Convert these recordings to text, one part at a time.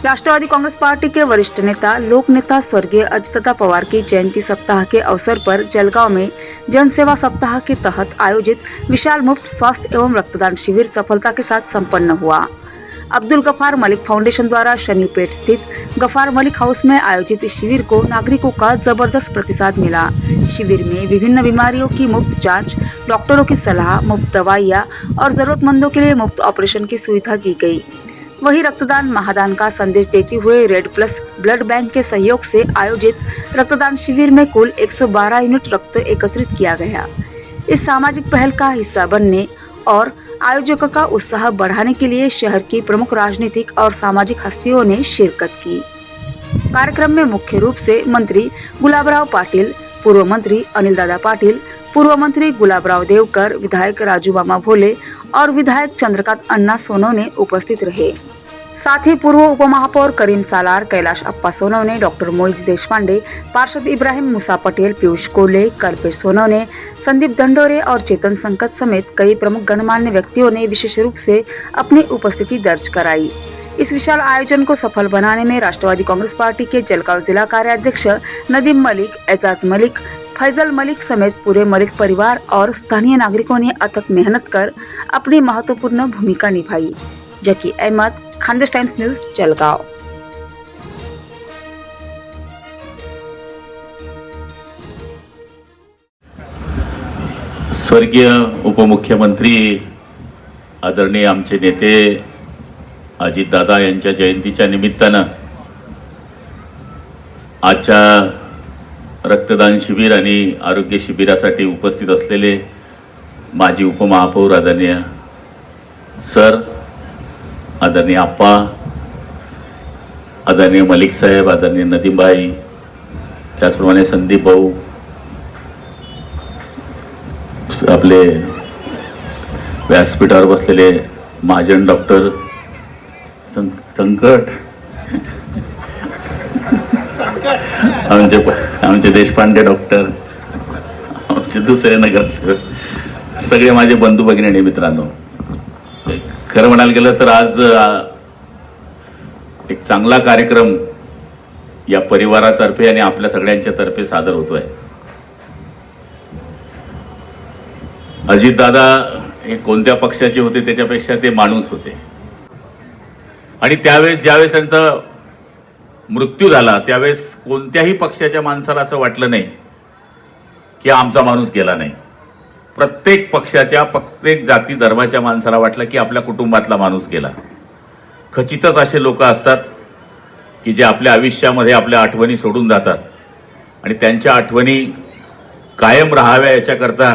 Rashtrawadi Congress party के वरिष्ठ नेता लोक नेता स्वर्गीय अजितदादा पवार की जयंती सप्ताह के अवसर पर जलगांव में जनसेवा सप्ताह के तहत आयोजित विशाल मुफ्त स्वास्थ्य एवं रक्तदान शिविर सफलता के साथ संपन्न हुआ। अब्दुल गफार मलिक फाउंडेशन द्वारा शनिपेट स्थित गफार मलिक हाउस में आयोजित इस शिविर को नागरिकों का जबरदस्त प्रतिसाद मिला। शिविर में विभिन्न बीमारियों की मुफ्त जांच, डॉक्टरों की सलाह, मुफ्त दवाइयाँ और जरूरतमंदों के लिए मुफ्त ऑपरेशन की सुविधा दी गई। वहीं रक्तदान महादान का संदेश देते हुए रेड प्लस ब्लड बैंक के सहयोग से आयोजित रक्तदान शिविर में कुल 112 यूनिट रक्त एकत्रित किया गया। इस सामाजिक पहल का हिस्सा बनने और आयोजकों का उत्साह बढ़ाने के लिए शहर की प्रमुख राजनीतिक और सामाजिक हस्तियों ने शिरकत की। कार्यक्रम में मुख्य रूप से मंत्री गुलाबराव पाटिल, पूर्व मंत्री अनिल दादा पाटिल, पूर्व मंत्री गुलाबराव देवकर, विधायक राजू मामा भोले और विधायक चंद्रकांत अन्ना सोनवणे उपस्थित रहे। साथ ही पूर्व उपमहापौर करीम सालार, कैलाश अप्पा सोनवणे, डॉक्टर मोइज देशपांडे, पार्षद इब्राहिम मुसा पटेल, पीयूष कोल्हे, कल्पेश सोनवणे, संदीप दंडोरे और चेतन संकट समेत कई प्रमुख गणमान्य व्यक्तियों ने विशेष रूप से अपनी उपस्थिति दर्ज कराई। इस विशाल आयोजन को सफल बनाने में राष्ट्रवादी कांग्रेस पार्टी के जलगांव जिला कार्याध्यक्ष नदीम मलिक, एजाज मलिक, फैजल मलिक समेत पूरे मलिक परिवार और स्थानीय नागरिकों ने अथक मेहनत कर अपनी महत्वपूर्ण भूमिका निभाई। Zaki Ahmed, Khandesh Times news, Jalgaon. स्वर्गीय उपमुख्यमंत्री आदरणीय आमचे नेते अजितदादा यांच्या जयंतीच्या निमित्तानं आजच्या रक्तदान शिबिर आणि आरोग्य शिबिरासाठी उपस्थित असलेले माजी उपमहापौर आदरणीय सर, आदरणीय आप्पा, आदरणीय मलिक साहेब, आदरणीय नदीम भाई, त्याचप्रमाणे संदीप भाऊ, आपले व्यासपीठावर बसलेले महाजन डॉक्टर संकट, आमचे देशपांडे डॉक्टर, आमचे दुसरे नगरसेवक, सगळे माझे बंधू भगिनी आणि मित्रांनो, खरं म्हणायला गेलं तर आज एक चांगला कार्यक्रम या परिवारातर्फे आणि आपल्या सगळ्यांच्या तर्फे सादर होतोय। अजितदादा हे कोणत्या पक्षाचे होते त्याच्यापेक्षा ते माणूस होते आणि त्यावेळेस ज्यावेळेस त्यांचा मृत्यू झाला त्यावेळेस कोणत्याही पक्षाच्या माणसाला असं वाटलं नाही की आमचा माणूस गेला नाही। प्रत्येक पक्षाच्या, प्रत्येक जाती धर्माच्या माणसाला वाटलं की आपल्या कुटुंबातला माणूस गेला। खचितच असे लोक असतात की जे आपल्या आयुष्यामध्ये आपल्या आठवणी सोडून जातात आणि त्यांच्या आठवणी कायम राहाव्या याच्याकरता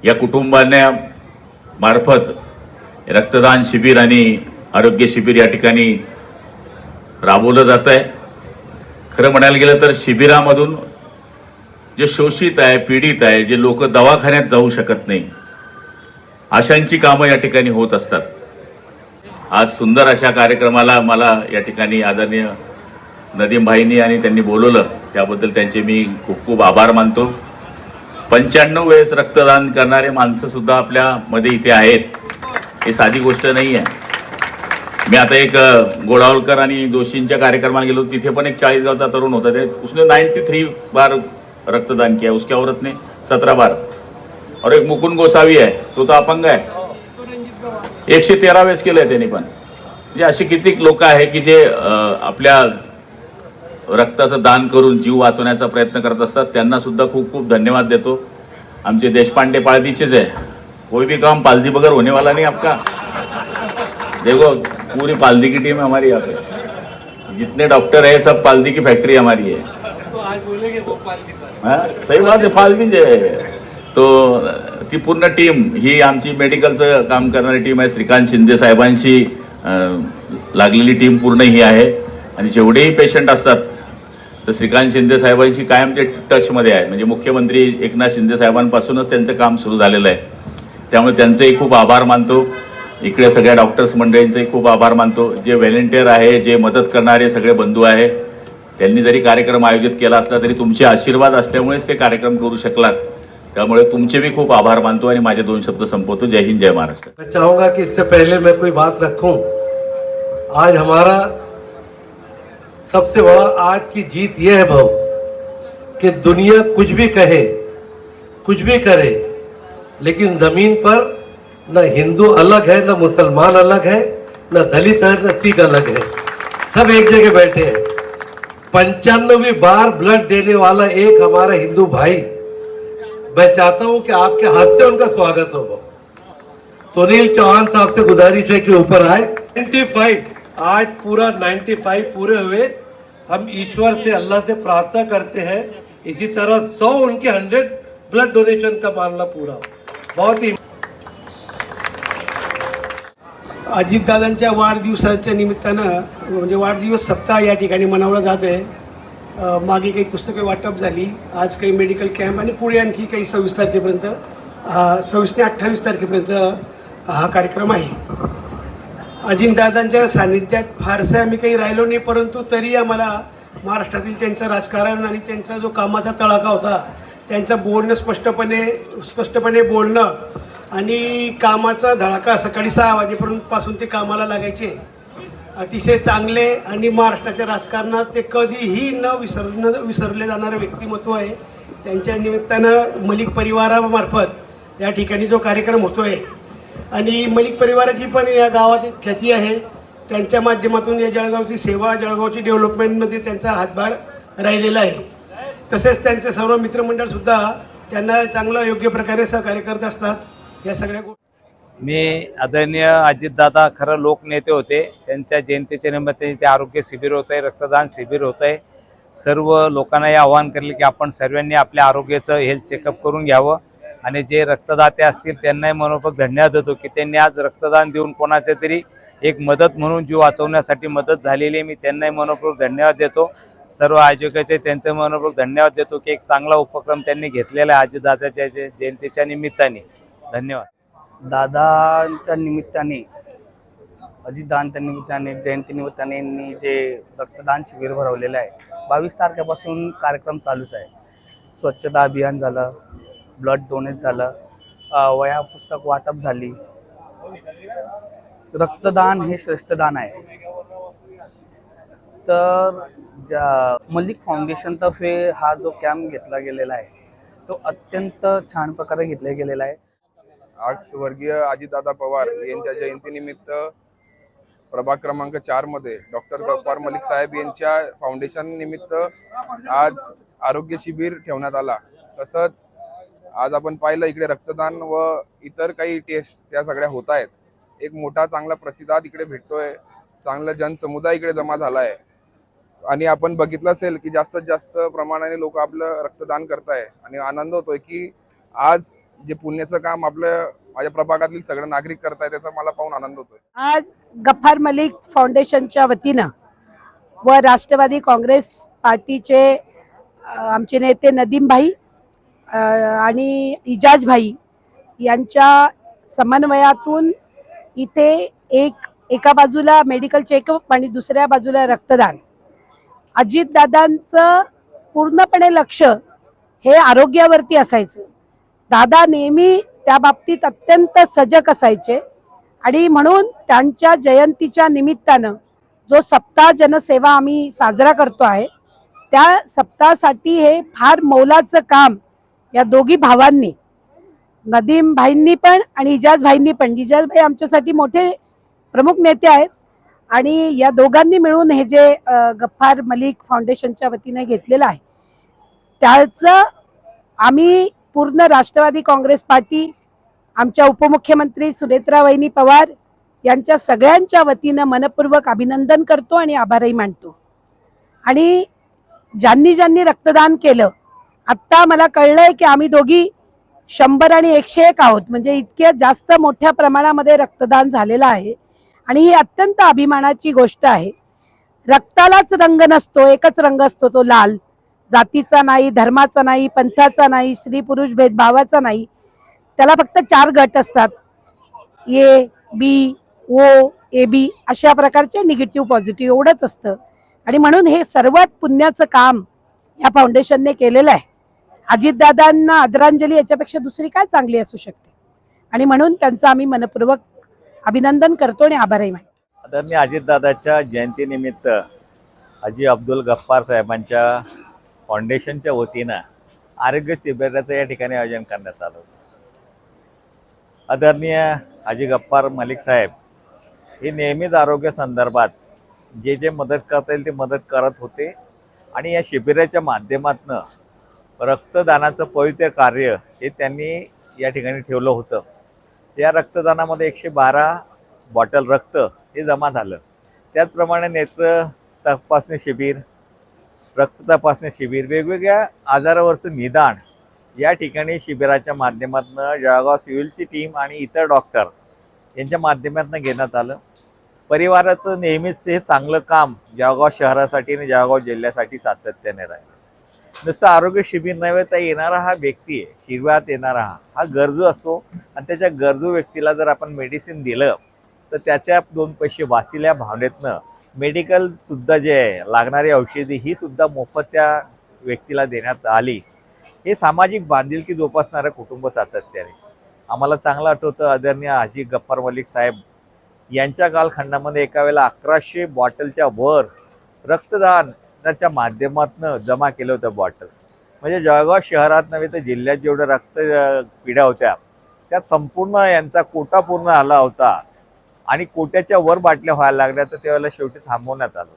या कुटुंबांना मार्फत रक्तदान शिबिर आणि आरोग्य शिबिर या ठिकाणी राबवलं जात आहे। खरं म्हणायला गेलं तर शिबिरामधून जे शोषित आहे, पीडित आहे, जे लोक दवाखान्यात जाऊ शकत नाही, अशांची कामं या ठिकाणी होत असतात। आज सुंदर अशा कार्यक्रमाला मला या ठिकाणी आदरणीय नदीम भाईंनी आणि त्यांनी बोलवलं त्याबद्दल त्यांचे मी खूप खूप आभार मानतो। 95 वेळेस रक्तदान करणारे माणसं सुद्धा आपल्या मध्ये इथे आहेत, ही साधी गोष्ट नाही आहे। मी आता एक गोडावलकर आणि दोषींच्या कार्यक्रमाला गेलो, तिथे पण एक 40 गावचा तरुण होता, ते उसने 93 बार रक्तदान किया, उसके औरत ने 17 बार, और एक मुकुंद गोसावी है, तो अपंग आहे, 113 वेळेस केलंय त्यांनी पण। म्हणजे अशी कितीक लोक आहे की जे आपल्या रक्ताचं दान करून जीव वाचवण्याचा प्रयत्न करत असतात, त्यांना सुद्धा खूप खूप धन्यवाद देतो। आमचे देशपांडे पाळदीचेच आहे, कोई भी काम पालदी बगैर होने वाला नहीं आपका। देखो पूरी पालदी की टीम है हमारी, यहाँ पे जितने डॉक्टर है सब पालदी की फैक्ट्री हमारी है। तो आज बोलेंगे तो पालदी, हाँ सही बात है, पालदी है। तो ती पूर्ण टीम ही आमची मेडिकलचं काम करणारी टीम आहे। श्रीकांत शिंदे साहेबांशी लागलेली टीम पूर्ण ही आहे आणि जेवढेही पेशंट असतात तर श्रीकांत शिंदे साहेबांशी कायम ते टचमध्ये आहे। म्हणजे मुख्यमंत्री एकनाथ शिंदे साहेबांपासूनच त्यांचं काम सुरू झालेलं आहे, त्यामुळे त्यांचेही खूप आभार मानतो। इकडे सगळ्या डॉक्टर्स मंडळींचे खूप आभार मानतो। जे व्हॉलंटियर आहे, जे मदत करणारे सगळे बंधू आहे, त्यांनी जरी कार्यक्रम आयोजित केला असला तरी तुमचे आशीर्वाद असल्यामुळेच ते कार्यक्रम करू शकलात, त्यामुळे तुमचे भी खूप आभार मानतो आणि माझे 2 शब्द संपवतो। जय हिंद, जय महाराष्ट्र। मैं चाहूंगा कि इससे पहले मैं कोई बात रखूं, आज हमारा सबसे बड़ा आज की जीत ये है भाऊ कि दुनिया कुछ भी कहे, कुछ भी करे, लेकिन जमीन पर न हिंदू अलग है, न मुसलमान अलग है, न दलित है, न सिख अलग है। सब एक जगह बैठे हैं। 95वीं बार ब्लड देने वाला एक हमारा हिंदू भाई, मैं चाहता हूं कि आपके हाथ से उनका स्वागत हो। सुनील चौहान साहब से गुजारिश है कि ऊपर आए। 95 आज पूरा 95 पूरे हुए। हम ईश्वर से, अल्लाह से प्रार्थना करते हैं इसी तरह 100 उनके 100 ब्लड डोनेशन का मामला पूरा हो। बहुत ही अजितदादांच्या वाढदिवसाच्या निमित्तानं म्हणजे वाढदिवस सप्ताह या ठिकाणी मनवला जात आहे. मागे काही पुस्तकं वाटप झाली, आज काही मेडिकल कॅम्प आणि पुढे आणखी काही 26 तारखेपर्यंत 26 ते 28 तारखेपर्यंत हा कार्यक्रम आहे. अजितदादांच्या सान्निध्यात फारसं आम्ही काही राहिलो नाही, परंतु तरी आम्हाला महाराष्ट्रातील त्यांचं राजकारण आणि त्यांचा जो कामाचा तळाखा होता, त्यांचं बोलणं स्पष्टपणे बोलणं आणि कामाचा धडाका सकाळी 6 वाजेपासून ते कामाला लागायचे, अतिशय चांगले आणि महाराष्ट्राच्या राजकारणात ते कधीही विसरले जाणारं व्यक्तिमत्व आहे. त्यांच्या निमित्तानं मलिक परिवारामार्फत या ठिकाणी जो कार्यक्रम होतो आहे आणि मलिक परिवाराची पण या गावात एक ख्याती आहे. त्यांच्या माध्यमातून या जळगावची सेवा, जळगावची डेव्हलपमेंटमध्ये त्यांचा हातभार राहिलेला आहे. तसेच त्यांचे सर्व मित्रमंडळसुद्धा त्यांना चांगलं योग्य प्रकारे सहकार्य करत असतात. या सगळ्या मी आदरणीय अजितदादा खरं लोकनेते होते. त्यांच्या जयंतीच्या निमित्ताने ते आरोग्य शिबिर होत आहे, रक्तदान शिबिर होत आहे. सर्व लोकांना हे आवाहन केले की आपण सर्वांनी आपल्या आरोग्याचं हेल्थ चेकअप करून घ्यावं आणि जे रक्तदाते असतील त्यांनाही मनोपूर्वक धन्यवाद देतो की त्यांनी आज रक्तदान देऊन कोणाच्या तरी एक मदत म्हणून जीव वाचवण्यासाठी मदत झालेली आहे. मी त्यांनाही मनोपूर्वक धन्यवाद देतो. सर्व आयोजकाचे त्यांचे मनोपूर्वक धन्यवाद देतो की एक चांगला उपक्रम त्यांनी घेतलेला आहे अजितदादाच्या जयंतीच्या निमित्ताने. धन्यवाद. दादांच्या निमित्ताने, अजितदादांच्या निमित्ताने, जयंती निमित्ताने यांनी जे रक्तदान शिबिर भरवलेलं आहे, 22 तारखेपासून कार्यक्रम चालूच आहे. स्वच्छता अभियान झालं, ब्लड डोनेट झालं, वह्या पुस्तक वाटप झाली. रक्तदान हे श्रेष्ठ दान आहे. तर मलिक फाउंडेशनतर्फे हा जो कॅम्प घेतला गेलेला आहे तो अत्यंत छान प्रकारे घेतला गेलेला आहे. आज स्वर्गीय अजितदादा पवार यांच्या जयंतीनिमित्त प्रभाग क्रमांक 4 मध्ये डॉक्टर गफ्फार मलिक साहेब यांच्या फाउंडेशन निमित्त आज आरोग्य शिबिर ठेवण्यात आला. तसंच आज आपण पाहिलं इकडे रक्तदान व इतर काही टेस्ट त्या सगळ्या होत आहेत. एक मोठा चांगला प्रतिसाद इकडे भेटतोय, चांगला जनसमुदाय इकडे जमा झाला आहे आणि आपण बघितलं असेल की जास्तीत जास्त प्रमाणाने लोक आपलं रक्तदान करताय आणि आनंद होतोय की आज जे पुण्याचं काम माझ्या प्रभागातील सगळे नागरिक करताय त्याचा मला पाहून आनंद होतोय. आज गफ्फार मलिक फाउंडेशनच्या वतीनं व राष्ट्रवादी काँग्रेस पार्टीचे आमचे नेते नदीम भाई आणि इजाज भाई यांच्या समन्वयातून इथे एका बाजूला मेडिकल चेकअप आणि दुसऱ्या बाजूला रक्तदान. अजितदादांचं पूर्णपणे लक्ष हे आरोग्यावरती असायचं. दादा नेहमी त्या बाबतीत अत्यंत सजग असायचे आणि म्हणून त्यांच्या जयंतीच्या निमित्तानं जो सप्ताह जनसेवा आम्ही साजरा करतो आहे त्या सप्ताहासाठी हे फार मौलाचं काम या दोघी भावांनी, नदीम भाईंनी पण आणि इजाज भाईंनी पण. इजाज भाई आमच्यासाठी मोठे प्रमुख नेते आहेत आणि या दोघांनी मिळून हे जे गफ्फार मलिक फाउंडेशनच्या वतीने घेतलेलं आहे त्याचं आम्ही पूर्ण राष्ट्रवादी काँग्रेस पार्टी, आमच्या उपमुख्यमंत्री सुनेत्रावहिनी पवार यांच्या सगळ्यांच्या वतीनं मनपूर्वक अभिनंदन करतो आणि आभारही मानतो. आणि ज्यांनी ज्यांनी रक्तदान केलं, आत्ता मला कळलंय की आम्ही दोघी 100 आणि 101 आहोत, म्हणजे इतक्या जास्त मोठ्या प्रमाणामध्ये रक्तदान झालेलं आहे आणि ही अत्यंत अभिमानाची गोष्ट आहे. रक्तालाच रंग नसतो, एकच रंग असतो तो लाल. जातीचा नाही, धर्माचा नाही, पंथाचा नाही, स्त्री पुरुष भेदभावाचा नाही. त्याला फक्त 4 गट असतात, A B O A B अशा प्रकारचे निगेटिव्ह पॉझिटिव्ह एवढंच असतं. आणि म्हणून हे सर्वात पुण्याचं काम या फाउंडेशनने केलेलं आहे. अजितदादांना आदरांजली याच्यापेक्षा दुसरी काय चांगली असू शकते आणि म्हणून त्यांचं आम्ही मनपूर्वक अभिनंदन करतो आणि आभारही मानतो. आदरणीय अजितदादाच्या जयंतीनिमित्त हाजी अब्दुल गफ्फार साहेबांच्या फाउंडेशनच्या वतीनं आरोग्य शिबिराचं या ठिकाणी आयोजन करण्यात आलं होतं. आदरणीय हाजी गफ्फार मलिक साहेब हे नेहमीच आरोग्य संदर्भात जे मदत करता येईल ते मदत करत होते आणि या शिबिराच्या माध्यमातून रक्तदानाचं पवित्र कार्य हे त्यांनी या ठिकाणी ठेवलं होतं. या रक्तदानामध्ये 112 बॉटल रक्त हे जमा झालं. त्याचप्रमाणे नेत्र तपासणी शिबिर, रक्त तपासणी शिबिर, वेगवेगळ्या आजारावरचं निदान या ठिकाणी शिबिराच्या माध्यमातून जळगाव सिव्हिलची टीम आणि इतर डॉक्टर यांच्या माध्यमातून घेण्यात आलं. परिवाराचं नेहमीच हे चांगलं काम जळगाव शहरासाठी आणि जळगाव जिल्ह्यासाठी सातत्याने राहिलं. नुसतं आरोग्य शिबिर नव्हे तर येणारा हा व्यक्ती आहे, शिबिरात येणारा हा गरजू असतो आणि त्याच्या गरजू व्यक्तीला जर आपण मेडिसिन दिलं तर त्याच्या 2 पैसे वाचल्या भावनेतनं मेडिकलसुद्धा जे आहे लागणारी औषधी ही सुद्धा मोफत त्या व्यक्तीला देण्यात आली. हे सामाजिक बांधिलकी जोपासणारं कुटुंब सातत्याने आम्हाला चांगलं आठवतं. आदरणीय हाजी गफ्फार मलिक साहेब यांच्या कालखंडामध्ये एका वेळेला 1100 बॉटलच्या वर रक्तदानाच्या माध्यमातून जमा केलं होतं बॉटल्स. म्हणजे जळगाव शहरात नव्हे तर जिल्ह्यात जेवढ्या रक्त पिढ्या होत्या त्या संपूर्ण यांचा कोटा पूर्ण आला होता आणि कोट्याच्या वर बाटल्या व्हायला लागल्या तर त्यावेळेला शेवटी थांबवण्यात आलं.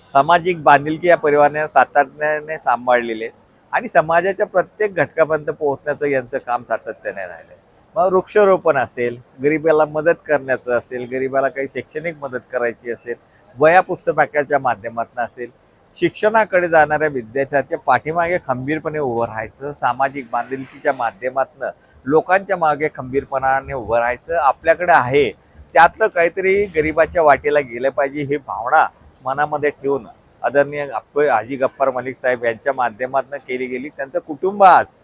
सामाजिक बांधिलकी या परिवाराने सातत्याने सांभाळलेले आणि समाजाच्या प्रत्येक घटकापर्यंत पोहोचण्याचं यांचं काम सातत्याने राहिलं. मग वृक्षारोपण असेल, गरिबाला मदत करण्याचं असेल, गरिबाला काही शैक्षणिक मदत करायची असेल, वह्या पुस्तकाच्या माध्यमातून असेल, शिक्षणाकडे जाणाऱ्या विद्यार्थ्यांच्या पाठीमागे खंबीरपणे उभं राहायचं, सामाजिक बांधिलकीच्या माध्यमातून लोकांच्या मागे खंबीरपणाने उभं राहायचं. आपल्याकडे आहे त्यातलं काहीतरी गरिबाच्या वाटेला गेलं पाहिजे ही भावना मनामध्ये ठेवून आदरणीय हाजी गफ्फार मलिक साहेब यांच्या माध्यमातून केली गेली. त्यांचं कुटुंब आज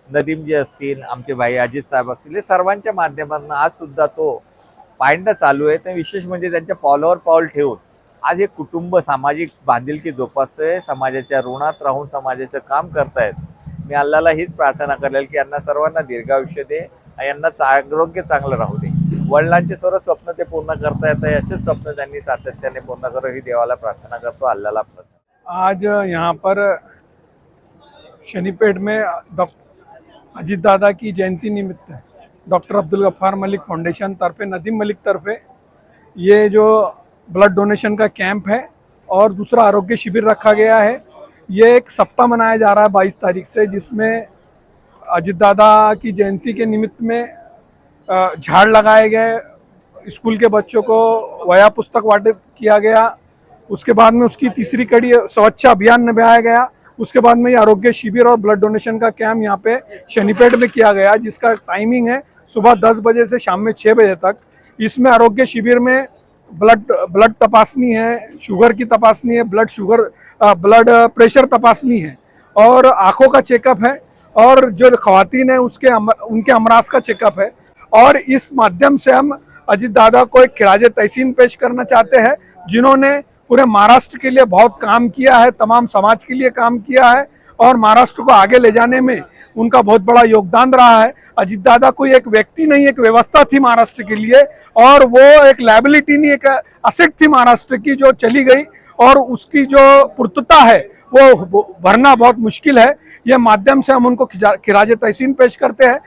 नदीमजी असतील, आमचे भाई अजित साहेब असतील, हे सर्वांच्या माध्यमातून आज सुद्धा तो पायंडा चालू आहे. तर विशेष म्हणजे त्यांच्या पावलावर पाऊल ठेवून आज हे कुटुंब सामाजिक बांधिलकी जोपासतंय, समाजाच्या ऋणात राहून समाजाचं काम करतायत. मी अल्लाला हीच प्रार्थना करेल की यांना सर्वांना दीर्घायुष्य दे, यांना आरोग्य चांगलं राहू दे. वडिलांचे सर्व स्वप्न ते पूर्ण करता येतं, असेच स्वप्न त्यांनी सातत्याने पूर्ण करो ही देवाला प्रार्थना करतो, अल्लाहला प्रार्थना. आज यहाँ पर शनिपेट में अजीत दादा की जयंती निमित्त डॉक्टर अब्दुल गफ्फार मलिक फाउंडेशन तरफे, नदीम मलिक तरफे ये जो ब्लड डोनेशन का कैंप है और दूसरा आरोग्य शिविर रखा गया है. ये एक सप्ताह मनाया जा रहा है 22 तारीख से, जिसमें अजीत दादा की जयंती के निमित्त में झाड़ लगाए गए, स्कूल के बच्चों को वया पुस्तक वाटित किया गया. उसके बाद में उसकी तीसरी कड़ी स्वच्छ अभियान निभाया गया. उसके बाद में ये आरोग्य शिविर और ब्लड डोनेशन का कैंप यहाँ पे शनिपेट में किया गया, जिसका टाइमिंग है सुबह 10 बजे से शाम में 6 बजे तक. इसमें आरोग्य शिविर में ब्लड तपासनी है, शुगर की तपासनी है, ब्लड प्रेशर तपासनी है और आँखों का चेकअप है और जो ख़वातीन है उनके अमराज का चेकअप है. और इस माध्यम से हम अजीत दादा को एक खिराज तहसीन पेश करना चाहते हैं, जिन्होंने पूरे महाराष्ट्र के लिए बहुत काम किया है, तमाम समाज के लिए काम किया है और महाराष्ट्र को आगे ले जाने में उनका बहुत बड़ा योगदान रहा है. अजीत दादा कोई एक व्यक्ति नहीं, एक व्यवस्था थी महाराष्ट्र के लिए और वो एक लायबिलिटी नहीं, एक असेट थी महाराष्ट्र की जो चली गई और उसकी जो पूर्तता है वो भरना बहुत मुश्किल है. ये माध्यम से हम उनको खिराज तहसीन पेश करते हैं.